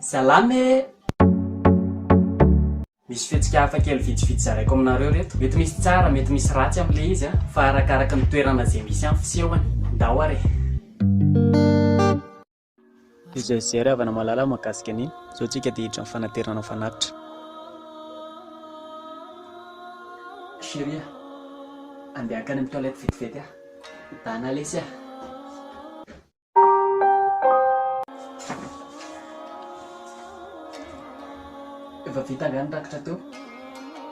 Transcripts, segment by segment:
Salame! Misy fihetsika hafa kely vitsivitsy zaraiko aminareo reto. Mety misy tsara, mety misy ratsy amin'le izy fa arakaraka ny toerana izay misy amin'ny fisehony. Dao are. Izay zeravana mahalala mahakasika an'iny. Zao tsika dia hiditra amin'ny fanaterana fanatitra. Chérie, andeha akany amin'ny toilette vetivety ah. Dana lesy ah. Efa vita nga ny rakitra teo.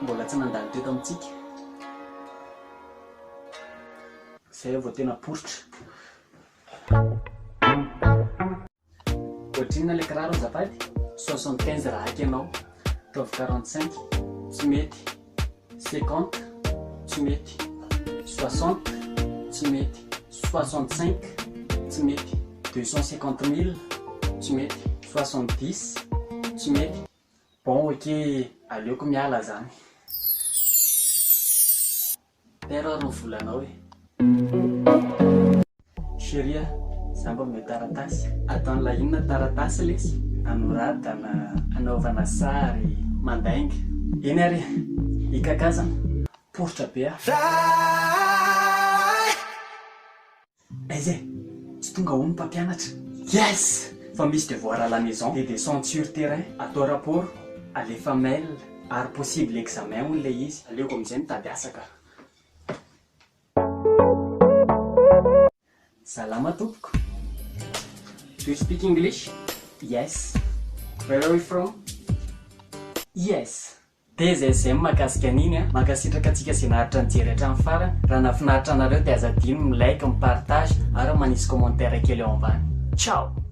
Mbola tsy nandalo teto amintsika. Zay vao tena poritra. Ohatrina le kiraro azafady 75 raha haky ianao. Ataovy 45 tsy mety, 50 tsy mety, 60 tsy mety, 65 tsy mety, 250 000 tsy mety, 70 tsy mety. Bon, ok, aleoko miala zany. Terreur ny volanao e. Chérie, za mba me taratasy. Ataon'ny lahinona taratasy lesy. Anoratana, anaovana sary, mandainga. Eny ary, ikakazana. Poritra be ah. Aiza, tsy tonga ho ny mpampianatra. Yes! Fa misy devoir à la maison et descendre sur terrain. Atao rapport, alefa mail, ary possible examen hono le izy. Aleoko amin'izay mitady asa ka. Salama tompoko. Do you speak English? Yes. Where are you from? Yes. Teza izay mahakasika an'iny a. Mankasitraka antsika izay naharitra nijery hatramin'ny farany. Raha nahafinaritra anareo dia aza adino milike, mipartage ary manisy commentaire kely eo ambany. Ciao!